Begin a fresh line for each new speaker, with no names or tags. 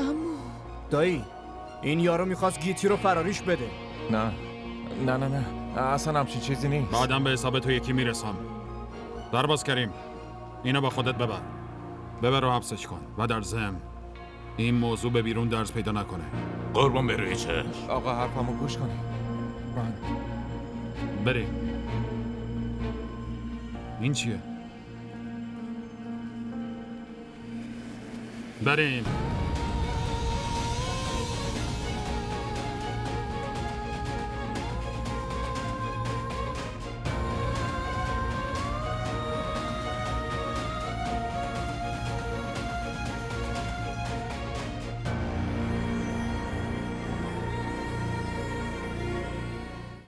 عمو
دایی این یارو میخواست گیتی رو فراریش بده.
نه نه نه نه اصلا همچین چیزی نیست.
بعدم به حساب تو یکی میرسم. درباز کریم اینو با خودت ببر و حبسش کن و در ضمن این موضوع به بیرون درز پیدا نکنه.
قربان به روی چشم.
آقا حرفمو گوش کنی. من
بری. این چیه؟ بریم.